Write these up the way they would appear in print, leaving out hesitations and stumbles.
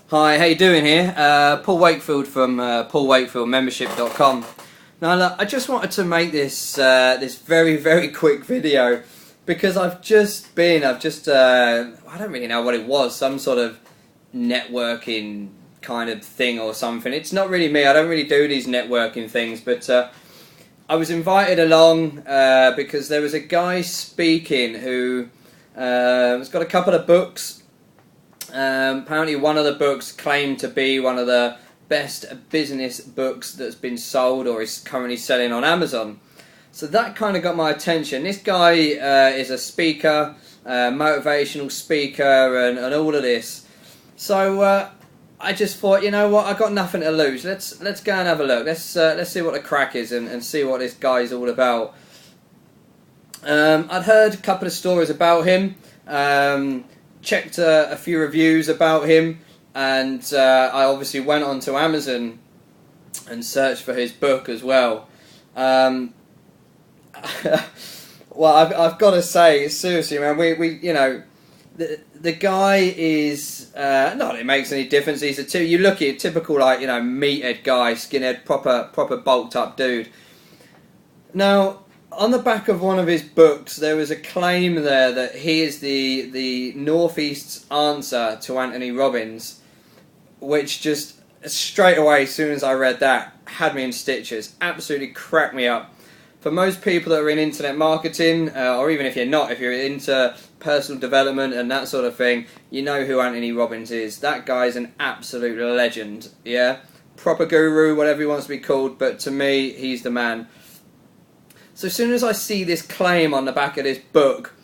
Hi, how you doing here? Paul Wakefield from paulwakefieldmembership.com. Now look, I just wanted to make this this very quick video because I don't really know what it was, some sort of networking kind of thing or something. It's not really me, I don't really do these networking things, but I was invited along because there was a guy speaking who has got a couple of books. Apparently one of the books claimed to be one of the best business books that's been sold or is currently selling on Amazon. So that kind of got my attention. This guy is a speaker, motivational speaker and all of this. So I just thought, you know what, I got nothing to lose. Let's go and have a look. Let's see what the crack is and see what this guy's all about. I'd heard a couple of stories about him. Checked a few reviews about him, and I obviously went onto Amazon and searched for his book as well. Well, I've got to say, seriously, man, we you know, the guy is not that it makes any difference. You look at a typical, like, you know, meathead guy, skinhead, proper bulked up dude. Now, on the back of one of his books, there was a claim there that he is the Northeast's answer to Anthony Robbins, which just straight away, as soon as I read that, had me in stitches. Absolutely cracked me up. For most people that are in internet marketing, or even if you're not, if you're into personal development and that sort of thing, you know who Anthony Robbins is. That guy's an absolute legend, yeah? Proper guru, whatever he wants to be called, but to me, he's the man. So as soon as I see this claim on the back of this book,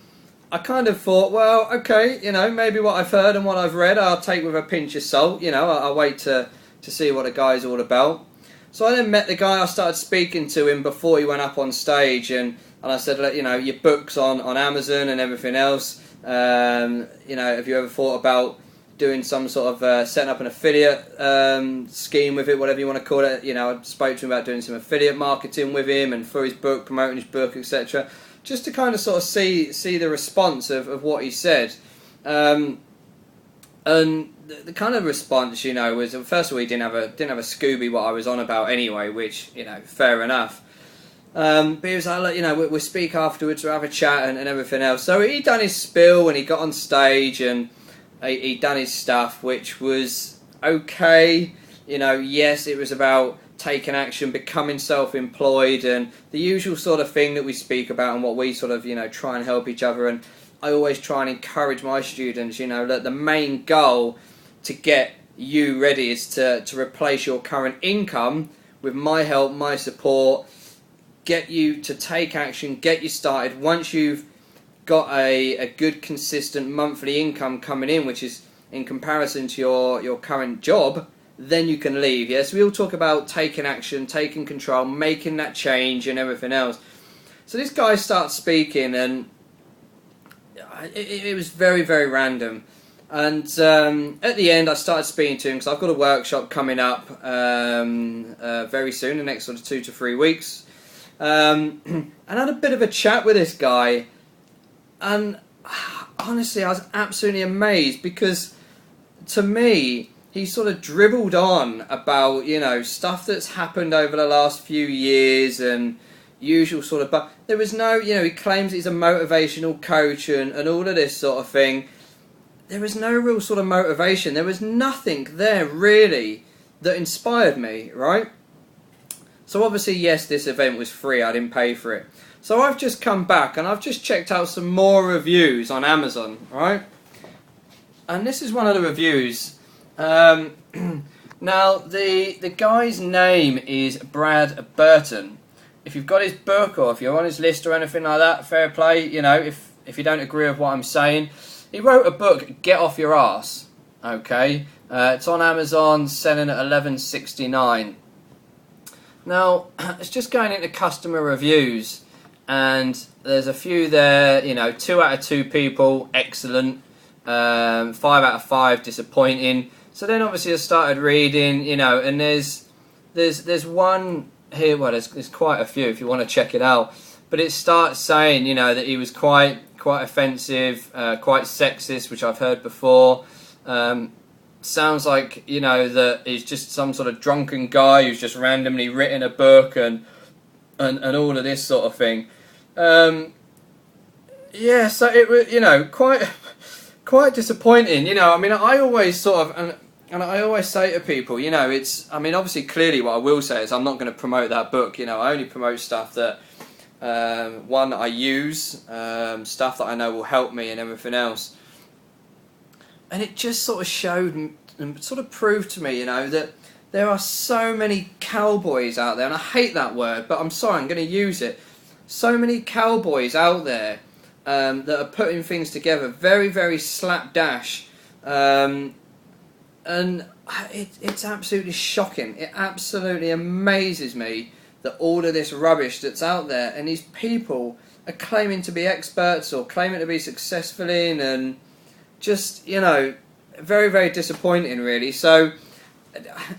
I kind of thought, well, okay, you know, maybe what I've heard and what I've read I'll take with a pinch of salt, you know, I'll wait to see what the guy's all about. So I then met the guy, I started speaking to him before he went up on stage, and I said, you know, your book's on Amazon and everything else, you know, have you ever thought about doing some sort of setting up an affiliate scheme with it, whatever you want to call it. You know, I spoke to him about doing some affiliate marketing with him and for his book, promoting his book, etc. Just to kind of sort of see the response of what he said. And the kind of response, you know, was, first of all, he didn't have a Scooby what I was on about anyway, which, you know, fair enough. But he was like, you know, we'll speak afterwards, we'll have a chat and everything else. So he done his spiel and he got on stage and he done his stuff, which was okay. You know, yes, it was about taking action, becoming self-employed, and the usual sort of thing that we speak about and what we sort of, you know, try and help each other. And I always try and encourage my students, you know, that the main goal to get you ready is to replace your current income with my help, my support, get you to take action, get you started. Once you've got a good consistent monthly income coming in, which is in comparison to your current job, then you can leave. Yes, we all talk about taking action, taking control, making that change and everything else. So this guy starts speaking, and it was very random. And at the end I started speaking to him because I've got a workshop coming up very soon, the next sort of 2 to 3 weeks, and I had a bit of a chat with this guy. And honestly, I was absolutely amazed because, to me, he sort of dribbled on about, you know, stuff that's happened over the last few years and usual sort of... But there was no, you know, he claims he's a motivational coach and all of this sort of thing. There was no real sort of motivation. There was nothing there, really, that inspired me, right? So obviously, yes, this event was free. I didn't pay for it. So I've just come back and I've just checked out some more reviews on Amazon, right? And this is one of the reviews. Now, the guy's name is Brad Burton. If you've got his book or if you're on his list or anything like that, fair play. You know, if you don't agree with what I'm saying, he wrote a book, Get Off Your Ass. Okay, it's on Amazon, selling at $11.69. Now, it's just going into customer reviews. And there's a few there, you know, 2 out of 2 people, excellent, 5 out of 5, disappointing. So then obviously I started reading, you know, and there's one here, well, there's quite a few if you want to check it out. But it starts saying, you know, that he was quite offensive, quite sexist, which I've heard before. sounds like, you know, that he's just some sort of drunken guy who's just randomly written a book and all of this sort of thing. Yeah, so it was, you know, quite disappointing. You know, I mean, I always sort of, and I always say to people, you know, it's, I mean, obviously, clearly what I will say is I'm not going to promote that book. You know, I only promote stuff that, one, that I use, stuff that I know will help me and everything else. And it just sort of showed and sort of proved to me, you know, that there are so many cowboys out there, and I hate that word, but I'm sorry, I'm going to use it. So many cowboys out there that are putting things together very, very slapdash, and it's absolutely shocking. It absolutely amazes me that all of this rubbish that's out there, and these people are claiming to be experts or claiming to be successful in, and just, you know, very, very disappointing, really. So,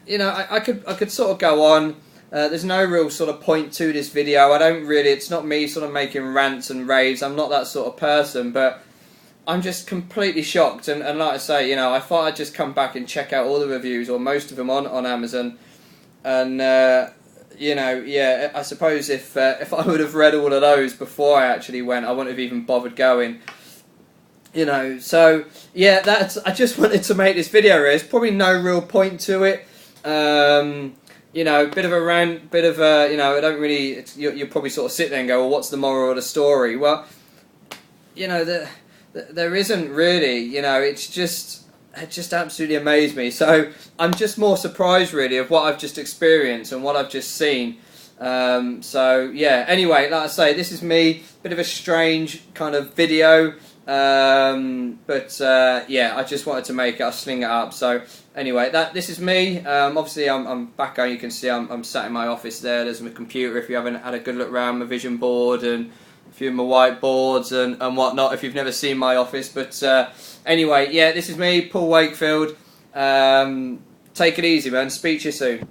you know, I could sort of go on. There's no real sort of point to this video. I don't really, it's not me sort of making rants and raves. I'm not that sort of person, but I'm just completely shocked. And like I say, you know, I thought I'd just come back and check out all the reviews, or most of them on Amazon. And, you know, yeah, I suppose if I would have read all of those before I actually went, I wouldn't have even bothered going. You know, so yeah, I just wanted to make this video. There's probably no real point to it. You know, bit of a rant, bit of a, you know, I don't really. You'll probably sort of sit there and go, well, what's the moral of the story? Well, you know, there isn't really. You know, it just absolutely amazed me. So I'm just more surprised, really, of what I've just experienced and what I've just seen. So yeah. Anyway, like I say, this is me. Bit of a strange kind of video. But yeah, I just wanted to make it. I'll sling it up. So anyway, this is me. Obviously, I'm back on. You can see I'm sat in my office there. There's my computer. If you haven't had a good look around my vision board and a few of my whiteboards and whatnot, if you've never seen my office. But anyway, yeah, this is me, Paul Wakefield. Take it easy, man. Speak to you soon.